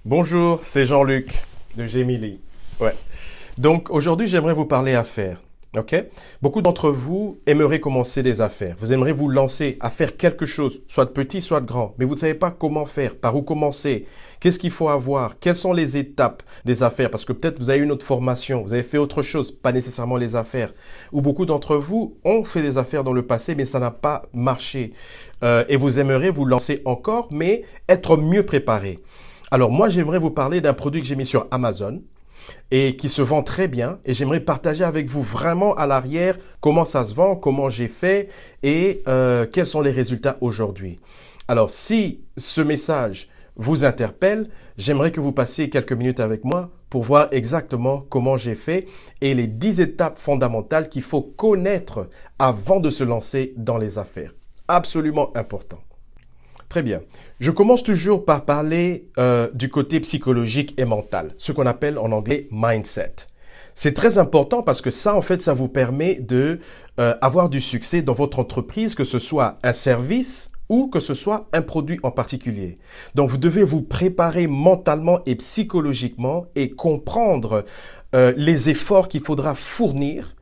Bonjour, c'est Jean-Luc de Gemili. Ouais. Donc aujourd'hui, j'aimerais vous parler affaires. Ok? Beaucoup d'entre vous aimeraient commencer des affaires. Vous aimeriez vous lancer à faire quelque chose, soit de petit, soit de grand, mais vous ne savez pas comment faire, par où commencer, qu'est-ce qu'il faut avoir, quelles sont les étapes des affaires, parce que peut-être vous avez une autre formation, vous avez fait autre chose, pas nécessairement les affaires. Ou beaucoup d'entre vous ont fait des affaires dans le passé, mais ça n'a pas marché. Et vous aimeriez vous lancer encore, mais être mieux préparé. Alors moi, j'aimerais vous parler d'un produit que j'ai mis sur Amazon et qui se vend très bien. Et j'aimerais partager avec vous vraiment à l'arrière comment ça se vend, comment j'ai fait et quels sont les résultats aujourd'hui. Alors si ce message vous interpelle, j'aimerais que vous passiez quelques minutes avec moi pour voir exactement comment j'ai fait et les 10 étapes fondamentales qu'il faut connaître avant de se lancer dans les affaires. Absolument important. Très bien. Je commence toujours par parler du côté psychologique et mental, ce qu'on appelle en anglais mindset. C'est très important parce que ça, en fait, ça vous permet de avoir du succès dans votre entreprise, que ce soit un service ou que ce soit un produit en particulier. Donc, vous devez vous préparer mentalement et psychologiquement et comprendre les efforts qu'il faudra fournir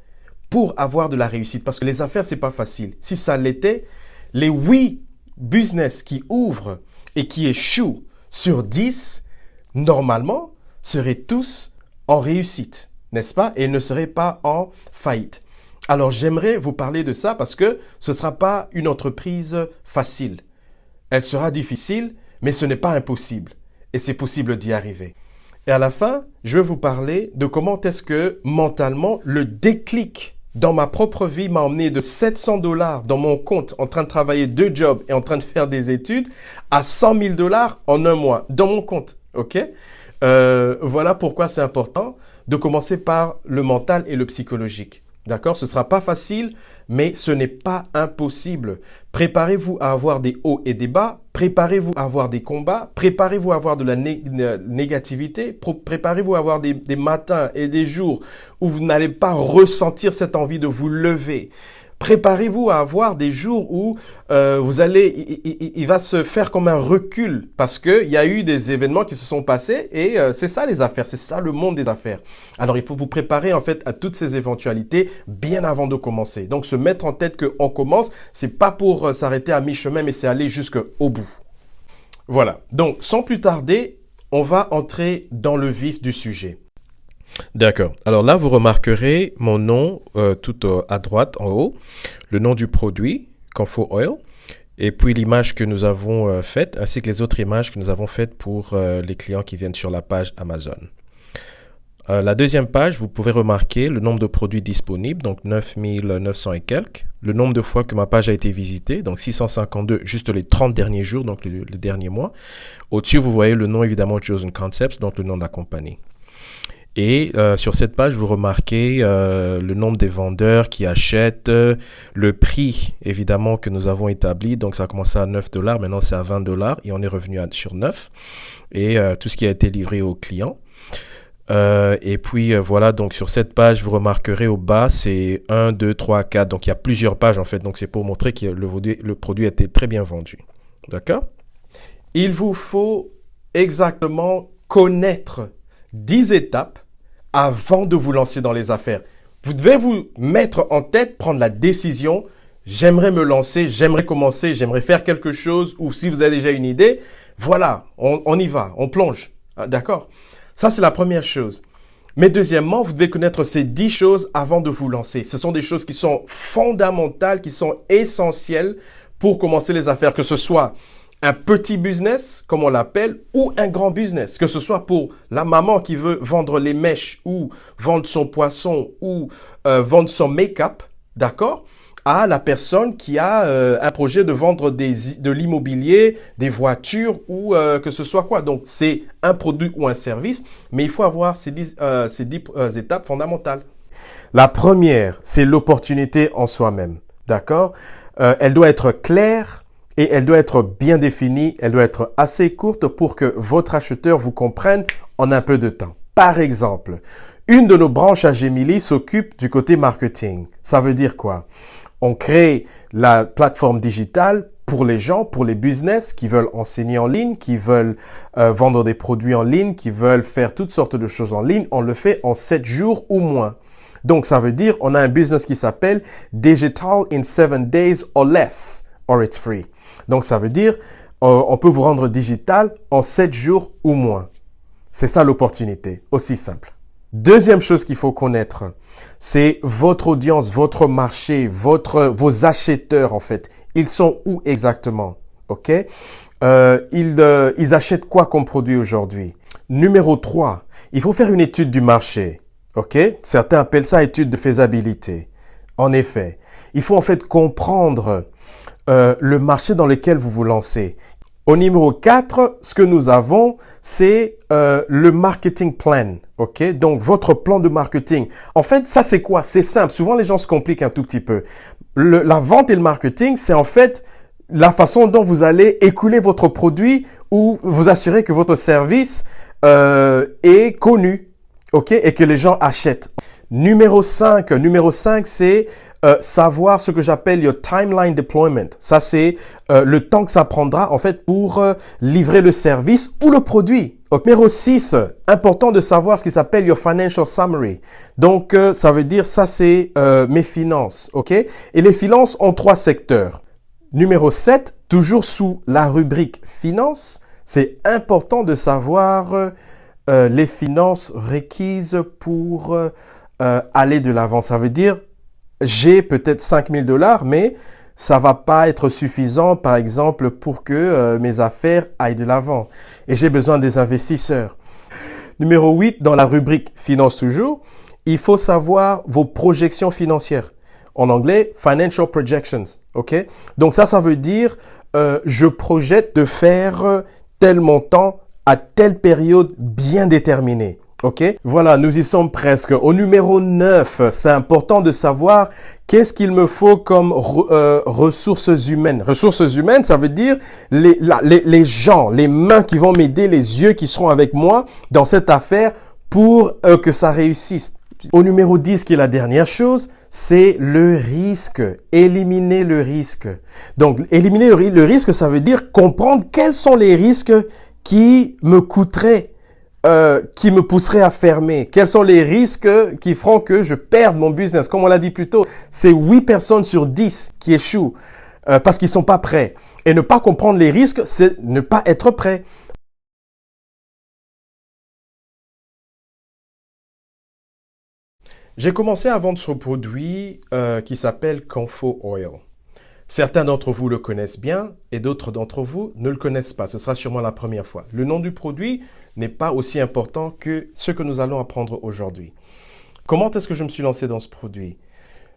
pour avoir de la réussite. Parce que les affaires, c'est pas facile. Si ça l'était, les oui business qui ouvre et qui échoue sur 10, normalement, seraient tous en réussite, n'est-ce pas? Et ne seraient pas en faillite. Alors, j'aimerais vous parler de ça parce que ce ne sera pas une entreprise facile. Elle sera difficile, mais ce n'est pas impossible. Et c'est possible d'y arriver. Et à la fin, je vais vous parler de comment est-ce que mentalement, le déclic dans ma propre vie m'a emmené de 700 $ dans mon compte en train de travailler 2 jobs et en train de faire des études à 100 000 $ en un mois dans mon compte. Ok? Voilà pourquoi c'est important de commencer par le mental et le psychologique. D'accord? Ce ne sera pas facile, mais ce n'est pas impossible. Préparez-vous à avoir des hauts et des bas. Préparez-vous à avoir des combats. Préparez-vous à avoir de la négativité. Préparez-vous à avoir des matins et des jours où vous n'allez pas ressentir cette envie de vous lever. Préparez-vous à avoir des jours où il va se faire comme un recul parce qu'il y a eu des événements qui se sont passés et c'est ça les affaires, c'est ça le monde des affaires. Alors il faut vous préparer en fait à toutes ces éventualités bien avant de commencer. Donc se mettre en tête qu'on commence, c'est pas pour s'arrêter à mi-chemin mais c'est aller jusqu'au bout. Voilà, donc sans plus tarder, on va entrer dans le vif du sujet. D'accord. Alors là, vous remarquerez mon nom tout à droite, en haut, le nom du produit, Comfort Oil, et puis l'image que nous avons faite, ainsi que les autres images que nous avons faites pour les clients qui viennent sur la page Amazon. La deuxième page, vous pouvez remarquer le nombre de produits disponibles, donc 9900 et quelques, le nombre de fois que ma page a été visitée, donc 652, juste les 30 derniers jours, donc les derniers mois. Au-dessus, vous voyez le nom évidemment Chosen Concepts, donc le nom de la compagnie. Et sur cette page, vous remarquez le nombre des vendeurs qui achètent, le prix évidemment que nous avons établi. Donc ça a commencé à 9 $, maintenant c'est à 20 $ et on est revenu sur 9. Et tout ce qui a été livré aux clients. Et puis voilà, donc sur cette page, vous remarquerez au bas, c'est 1, 2, 3, 4. Donc il y a plusieurs pages en fait. Donc c'est pour montrer que le produit a été très bien vendu. D'accord? Il vous faut exactement connaître 10 étapes avant de vous lancer dans les affaires. Vous devez vous mettre en tête, prendre la décision. J'aimerais me lancer, j'aimerais commencer, j'aimerais faire quelque chose. Ou si vous avez déjà une idée, voilà, on y va, on plonge. D'accord? Ça, c'est la première chose. Mais deuxièmement, vous devez connaître ces 10 choses avant de vous lancer. Ce sont des choses qui sont fondamentales, qui sont essentielles pour commencer les affaires, que ce soit un petit business, comme on l'appelle, ou un grand business, que ce soit pour la maman qui veut vendre les mèches ou vendre son poisson ou vendre son make-up, d'accord, à la personne qui a un projet de vendre de l'immobilier, des voitures ou que ce soit quoi. Donc, c'est un produit ou un service, mais il faut avoir ces 10 étapes fondamentales. La première, c'est l'opportunité en soi-même, d'accord? Elle doit être claire. Et elle doit être bien définie, elle doit être assez courte pour que votre acheteur vous comprenne en un peu de temps. Par exemple, une de nos branches à Gemili s'occupe du côté marketing. Ça veut dire quoi? On crée la plateforme digitale pour les gens, pour les business qui veulent enseigner en ligne, qui veulent vendre des produits en ligne, qui veulent faire toutes sortes de choses en ligne. On le fait en 7 jours ou moins. Donc, ça veut dire on a un business qui s'appelle Digital in 7 days or less, or it's free. Donc, ça veut dire on peut vous rendre digital en 7 jours ou moins. C'est ça l'opportunité, aussi simple. Deuxième chose qu'il faut connaître, c'est votre audience, votre marché, vos acheteurs en fait. Ils sont où exactement? Ok? Ils achètent quoi comme produit aujourd'hui? Numéro 3, il faut faire une étude du marché. Ok? Certains appellent ça étude de faisabilité. En effet, il faut en fait comprendre le marché dans lequel vous vous lancez. Au numéro 4, ce que nous avons, c'est le marketing plan. Ok? Donc, votre plan de marketing. En fait, ça, c'est quoi? C'est simple. Souvent, les gens se compliquent un tout petit peu. La vente et le marketing, c'est en fait la façon dont vous allez écouler votre produit ou vous assurer que votre service est connu. Ok? Et que les gens achètent. Numéro 5, c'est savoir ce que j'appelle your timeline deployment. Ça, c'est le temps que ça prendra en fait pour livrer le service ou le produit. Numéro 6, important de savoir ce qui s'appelle your financial summary. Donc, ça veut dire ça, c'est mes finances. Ok? Et les finances ont 3 secteurs. Numéro 7, toujours sous la rubrique finances, c'est important de savoir les finances requises pour aller de l'avant. Ça veut dire j'ai peut-être 5 000 $, mais ça va pas être suffisant, par exemple, pour que mes affaires aillent de l'avant. Et j'ai besoin des investisseurs. Numéro 8, dans la rubrique Finance toujours, il faut savoir vos projections financières. En anglais, Financial Projections. Ok? Donc ça veut dire je projette de faire tel montant à telle période bien déterminée. Ok, voilà, nous y sommes presque. Au numéro 9, c'est important de savoir qu'est-ce qu'il me faut comme ressources humaines. Ressources humaines, ça veut dire les gens, les mains qui vont m'aider, les yeux qui seront avec moi dans cette affaire pour que ça réussisse. Au numéro 10, qui est la dernière chose, c'est le risque. Éliminer le risque. Donc, éliminer le risque, ça veut dire comprendre quels sont les risques qui me coûteraient. Qui me pousserait à fermer? Quels sont les risques qui feront que je perde mon business? Comme on l'a dit plus tôt, c'est 8 personnes sur 10 qui échouent parce qu'ils ne sont pas prêts. Et ne pas comprendre les risques, c'est ne pas être prêt. J'ai commencé à vendre ce produit qui s'appelle Comfo Oil. Certains d'entre vous le connaissent bien et d'autres d'entre vous ne le connaissent pas. Ce sera sûrement la première fois. Le nom du produit n'est pas aussi important que ce que nous allons apprendre aujourd'hui. Comment est-ce que je me suis lancé dans ce produit?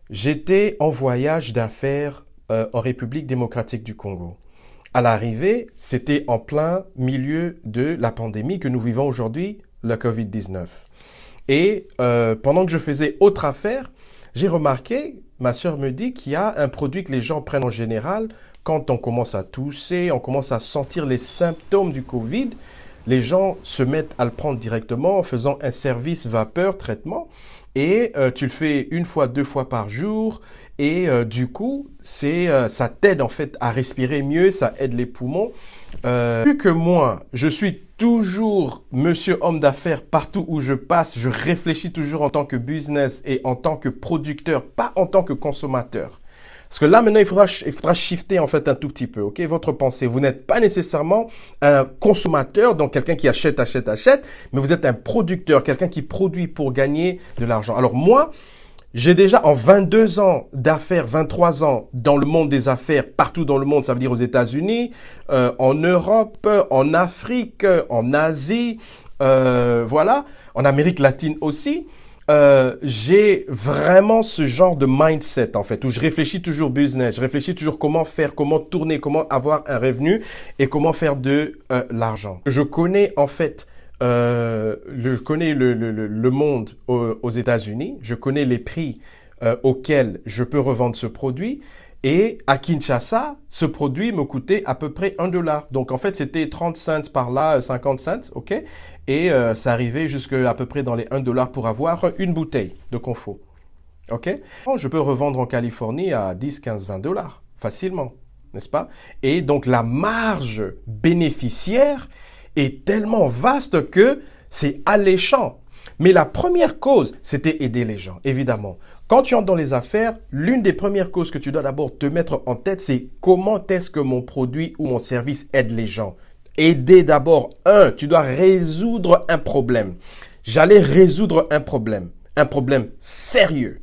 J'étais en voyage d'affaires en République démocratique du Congo. À l'arrivée, c'était en plein milieu de la pandémie que nous vivons aujourd'hui, la COVID-19. Et pendant que je faisais autre affaire, j'ai remarqué, ma sœur me dit qu'il y a un produit que les gens prennent en général quand on commence à tousser, on commence à sentir les symptômes du Covid. Les gens se mettent à le prendre directement en faisant un service vapeur traitement et tu le fais 1 fois, 2 fois par jour et du coup, ça t'aide en fait à respirer mieux, ça aide les poumons. Vu que moi, je suis toujours monsieur homme d'affaires partout où je passe, je réfléchis toujours en tant que business et en tant que producteur, pas en tant que consommateur. Parce que là, maintenant, il faudra shifter en fait un tout petit peu, ok, votre pensée. Vous n'êtes pas nécessairement un consommateur, donc quelqu'un qui achète, mais vous êtes un producteur, quelqu'un qui produit pour gagner de l'argent. Alors moi, j'ai déjà en 22 ans d'affaires, 23 ans dans le monde des affaires, partout dans le monde, ça veut dire aux États-Unis, en Europe, en Afrique, en Asie, voilà, en Amérique latine aussi. J'ai vraiment ce genre de mindset en fait, où je réfléchis toujours business, je réfléchis toujours comment faire, comment tourner, comment avoir un revenu et comment faire de l'argent. Je connais en fait je connais le monde aux États-Unis, je connais les prix auxquels je peux revendre ce produit et à Kinshasa, ce produit me coûtait à peu près $1. Donc en fait, c'était 30 cents par là, 50 cents, ok? Et ça arrivait jusqu'à à peu près dans les $1 pour avoir une bouteille de Comfo, ok? Je peux revendre en Californie à 10, 15, $20 facilement. n'est-ce pas? Et donc, la marge bénéficiaire est tellement vaste que c'est alléchant. Mais la première cause, c'était aider les gens, évidemment. Quand tu entres dans les affaires, l'une des premières causes que tu dois d'abord te mettre en tête, c'est comment est-ce que mon produit ou mon service aide les gens. Aider d'abord, tu dois résoudre un problème. J'allais résoudre un problème sérieux.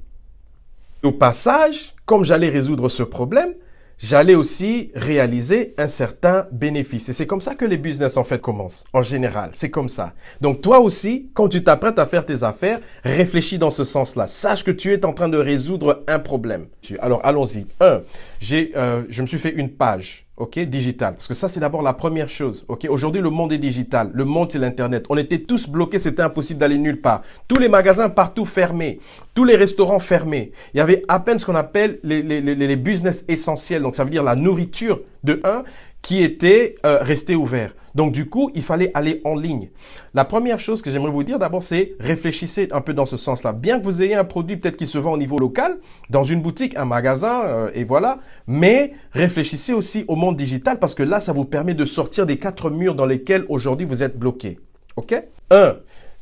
Au passage, comme j'allais résoudre ce problème, j'allais aussi réaliser un certain bénéfice. Et c'est comme ça que les business, en fait, commencent. En général, c'est comme ça. Donc, toi aussi, quand tu t'apprêtes à faire tes affaires, réfléchis dans ce sens-là. Sache que tu es en train de résoudre un problème. Alors, allons-y. Je me suis fait une page, ok, digitale. Parce que ça, c'est d'abord la première chose, ok. Aujourd'hui, le monde est digital. Le monde, c'est l'Internet. On était tous bloqués. C'était impossible d'aller nulle part. Tous les magasins partout fermés. Tous les restaurants fermés. Il y avait à peine ce qu'on appelle les business essentiels. Donc, ça veut dire la nourriture qui était restée ouvert. Donc, du coup, il fallait aller en ligne. La première chose que j'aimerais vous dire d'abord, c'est réfléchissez un peu dans ce sens-là. Bien que vous ayez un produit peut-être qui se vend au niveau local, dans une boutique, un magasin, et voilà. Mais réfléchissez aussi au monde digital parce que là, ça vous permet de sortir des 4 murs dans lesquels aujourd'hui vous êtes bloqué. OK?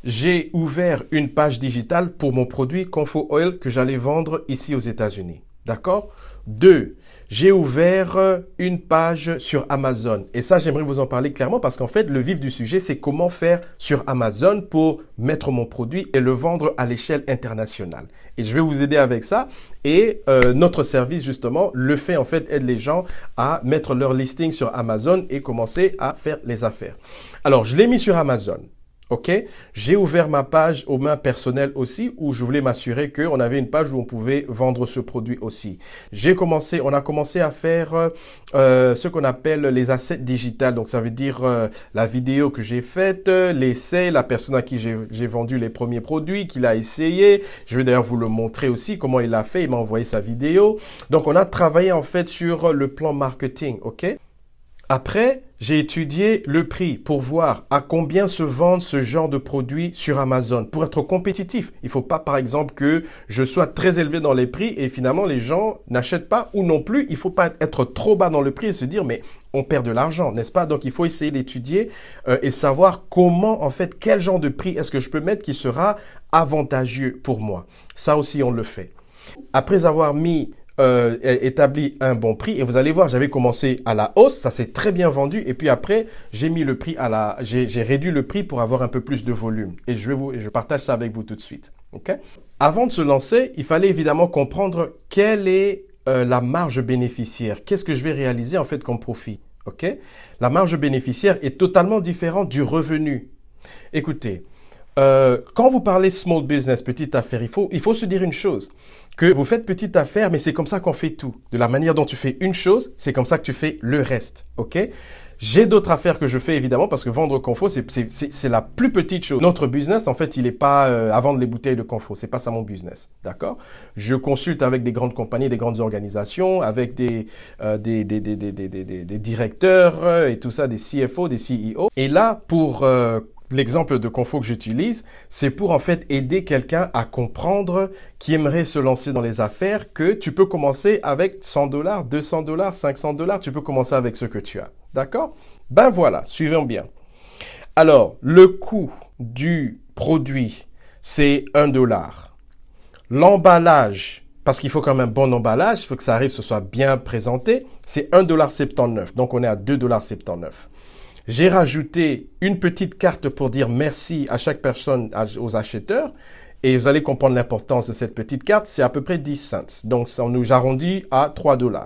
J'ai ouvert une page digitale pour mon produit Comfort Oil que j'allais vendre ici aux États-Unis. D'accord? 2, j'ai ouvert une page sur Amazon. Et ça, j'aimerais vous en parler clairement parce qu'en fait, le vif du sujet, c'est comment faire sur Amazon pour mettre mon produit et le vendre à l'échelle internationale. Et je vais vous aider avec ça. Et notre service, justement, le fait, en fait, aide les gens à mettre leur listing sur Amazon et commencer à faire les affaires. Alors, je l'ai mis sur Amazon. OK, j'ai ouvert ma page aux mains personnelles aussi où je voulais m'assurer qu'on avait une page où on pouvait vendre ce produit aussi. On a commencé à faire ce qu'on appelle les assets digitales. Donc, ça veut dire la vidéo que j'ai faite, l'essai, la personne à qui j'ai vendu les premiers produits, qu'il a essayé. Je vais d'ailleurs vous le montrer aussi comment il l'a fait. Il m'a envoyé sa vidéo. Donc, on a travaillé en fait sur le plan marketing. OK. Après, j'ai étudié le prix pour voir à combien se vendent ce genre de produits sur Amazon pour être compétitif. Il ne faut pas, par exemple, que je sois très élevé dans les prix et finalement les gens n'achètent pas ou non plus. Il ne faut pas être trop bas dans le prix et se dire mais on perd de l'argent, n'est-ce pas? Donc, il faut essayer d'étudier et savoir comment, en fait, quel genre de prix est-ce que je peux mettre qui sera avantageux pour moi. Ça aussi, on le fait. Après avoir établi un bon prix et vous allez voir, j'avais commencé à la hausse, ça s'est très bien vendu et puis après j'ai mis le prix j'ai réduit le prix pour avoir un peu plus de volume et je partage ça avec vous tout de suite. Ok? Avant de se lancer, il fallait évidemment comprendre quelle est la marge bénéficiaire. Qu'est-ce que je vais réaliser en fait comme profit? Ok? La marge bénéficiaire est totalement différente du revenu. Écoutez, quand vous parlez small business, petite affaire, il faut se dire une chose, que vous faites petite affaire, mais c'est comme ça qu'on fait tout. De la manière dont tu fais une chose, c'est comme ça que tu fais le reste. OK? J'ai d'autres affaires que je fais évidemment parce que vendre Comfort, c'est la plus petite chose. Notre business, en fait, il n'est pas à vendre les bouteilles de Comfort. C'est pas ça mon business. D'accord? Je consulte avec des grandes compagnies, des grandes organisations, avec des directeurs et tout ça, des CFO, des CEO. Et là, pour l'exemple de Comfort que j'utilise, c'est pour en fait aider quelqu'un à comprendre qui aimerait se lancer dans les affaires que tu peux commencer avec $100, $200, $500, tu peux commencer avec ce que tu as. D'accord? Ben voilà, suivons bien. Alors, le coût du produit, c'est $1. L'emballage, parce qu'il faut quand même un bon emballage, il faut que ça arrive, que ce soit bien présenté, c'est $1,79. Donc, on est à $2,79. J'ai rajouté une petite carte pour dire merci à chaque personne, aux acheteurs. Et vous allez comprendre l'importance de cette petite carte. C'est à peu près 10 cents. Donc, ça nous arrondit à $3.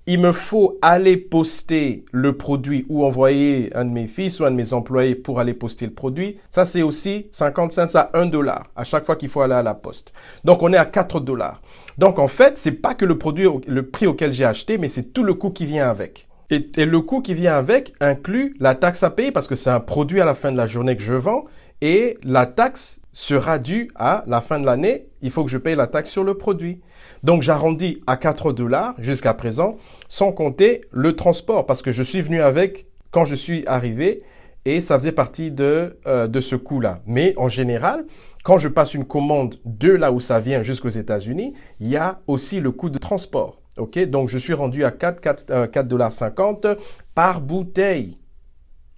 Il me faut aller poster le produit ou envoyer un de mes fils ou un de mes employés pour aller poster le produit. Ça, c'est aussi 50 cents à $1 à chaque fois qu'il faut aller à la poste. Donc, on est à $4. Donc, en fait, c'est pas que le prix auquel j'ai acheté, mais c'est tout le coût qui vient avec. Et le coût qui vient avec inclut la taxe à payer parce que c'est un produit à la fin de la journée que je vends et la taxe sera due à la fin de l'année. Il faut que je paye la taxe sur le produit. Donc, j'arrondis à $4 jusqu'à présent sans compter le transport parce que je suis venu avec quand je suis arrivé et ça faisait partie de ce coût-là. Mais en général, quand je passe une commande de là où ça vient jusqu'aux États-Unis, il y a aussi le coût de transport. OK? Donc, je suis rendu à 4,50 $ par bouteille.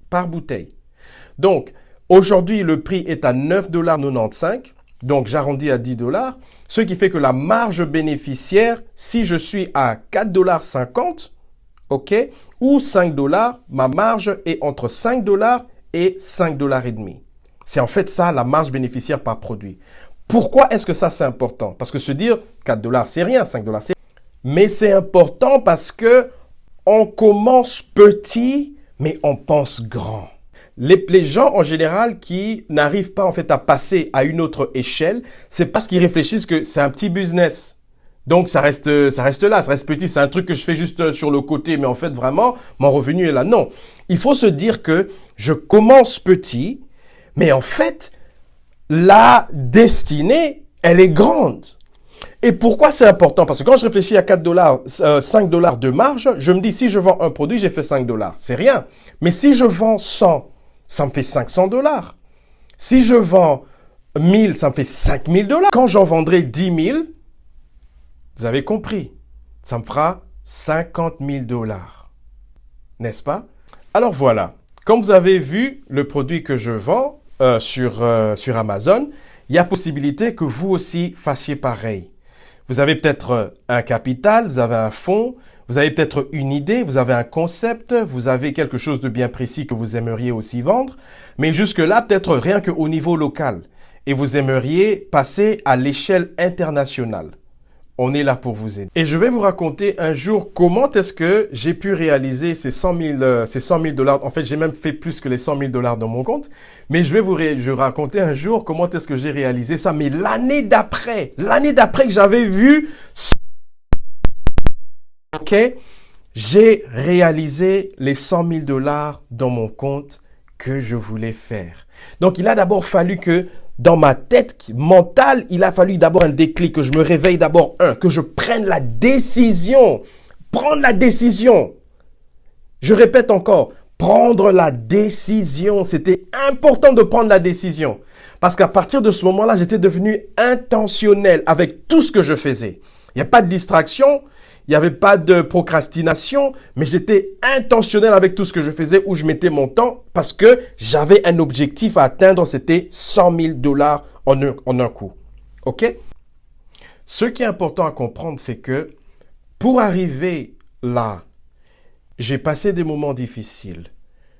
Par bouteille. Donc, aujourd'hui, le prix est à 9,95 $. Donc, j'arrondis à 10 $. Ce qui fait que la marge bénéficiaire, si je suis à 4,50 $, OK, ou 5 $, ma marge est entre 5 $ et 5,5 $. C'est en fait ça, la marge bénéficiaire par produit. Pourquoi est-ce que ça, c'est important? Parce que se dire 4 $, c'est rien, 5 $, c'est rien. Mais c'est important parce que on commence petit, mais on pense grand. Les gens en général qui n'arrivent pas en fait à passer à une autre échelle, c'est parce qu'ils réfléchissent que c'est un petit business. Donc ça reste là, ça reste petit, c'est un truc que je fais juste sur le côté, mais en fait vraiment, mon revenu est là. Non, il faut se dire que je commence petit, mais en fait, la destinée, elle est grande. Et pourquoi c'est important? Parce que quand je réfléchis à 4 $, 5 $ de marge, je me dis si je vends un produit, j'ai fait 5 $. C'est rien. Mais si je vends 100, ça me fait 500 $. Si je vends 1000, ça me fait 5000 $. Quand j'en vendrai 10 000, vous avez compris, ça me fera 50 000 $. N'est-ce pas? Alors voilà, comme vous avez vu le produit que je vends sur Amazon, il y a possibilité que vous aussi fassiez pareil. Vous avez peut-être un capital, vous avez un fonds, vous avez peut-être une idée, vous avez un concept, vous avez quelque chose de bien précis que vous aimeriez aussi vendre, mais jusque-là, peut-être rien qu'au niveau local. Et vous aimeriez passer à l'échelle internationale. On est là pour vous aider. Et je vais vous raconter un jour comment est-ce que j'ai pu réaliser ces 100 000 $. En fait, j'ai même fait plus que les 100 000 $ dans mon compte. Mais je vais vous raconter un jour comment est-ce que j'ai réalisé ça. Mais l'année d'après que j'avais vu, OK, j'ai réalisé les 100 000 $ dans mon compte que je voulais faire. Donc, il a d'abord fallu que dans ma tête mentale, il a fallu d'abord un déclic, que je me réveille d'abord, que je prenne la décision. Prendre la décision. Je répète encore, prendre la décision. C'était important de prendre la décision. Parce qu'à partir de ce moment-là, j'étais devenu intentionnel avec tout ce que je faisais. Il n'y a pas de distraction. Il n'y avait pas de procrastination, mais j'étais intentionnel avec tout ce que je faisais, où je mettais mon temps, parce que j'avais un objectif à atteindre, c'était 100 000 $ en un coup. OK? Ce qui est important à comprendre, c'est que pour arriver là, j'ai passé des moments difficiles.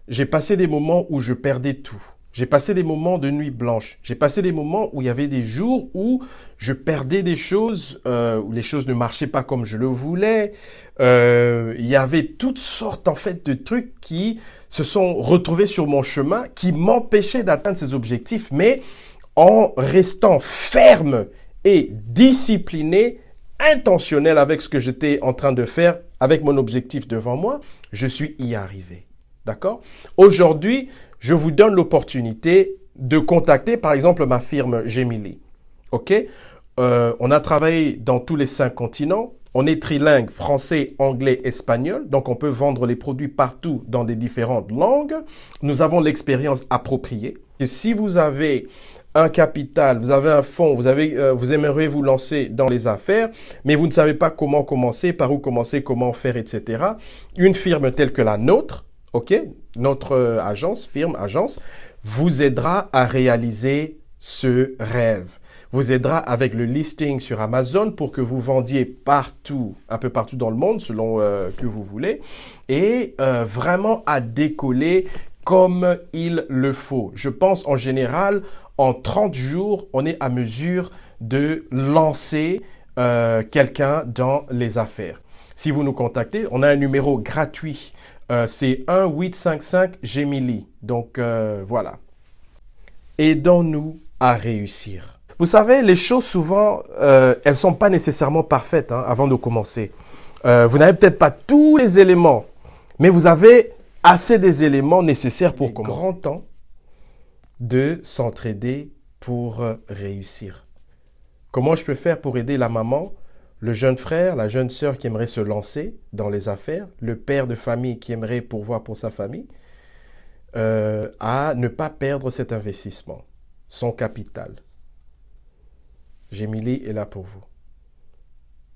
J'ai passé des moments où je perdais tout. J'ai passé des moments de nuit blanche. J'ai passé des moments où il y avait des jours où je perdais des choses, où les choses ne marchaient pas comme je le voulais. Il y avait toutes sortes en fait de trucs qui se sont retrouvés sur mon chemin, qui m'empêchaient d'atteindre ces objectifs. Mais en restant ferme et discipliné, intentionnel avec ce que j'étais en train de faire, avec mon objectif devant moi, je suis y arrivé. D'accord? Aujourd'hui, je vous donne l'opportunité de contacter, par exemple, ma firme Gemili. OK? On a travaillé dans tous les 5 continents. On est trilingue, français, anglais, espagnol. Donc, on peut vendre les produits partout dans des différentes langues. Nous avons l'expérience appropriée. Et si vous avez un capital, vous avez un fonds, vous aimeriez vous lancer dans les affaires, mais vous ne savez pas comment commencer, par où commencer, comment faire, etc. Une firme telle que la nôtre, OK, notre agence, vous aidera à réaliser ce rêve. Vous aidera avec le listing sur Amazon pour que vous vendiez partout, un peu partout dans le monde, selon que vous voulez, et vraiment à décoller comme il le faut. Je pense en général, en 30 jours, on est à mesure de lancer quelqu'un dans les affaires. Si vous nous contactez, on a un numéro gratuit. C'est 1-855-GEMILI. Donc, voilà. Aidons-nous à réussir. Vous savez, les choses, souvent, elles ne sont pas nécessairement parfaites avant de commencer. Vous n'avez peut-être pas tous les éléments, mais vous avez assez des éléments nécessaires pour commencer. Grand temps de s'entraider pour réussir. Comment je peux faire pour aider la maman, le jeune frère, la jeune sœur qui aimerait se lancer dans les affaires, le père de famille qui aimerait pourvoir pour sa famille, à ne pas perdre cet investissement, son capital. Gemili est là pour vous.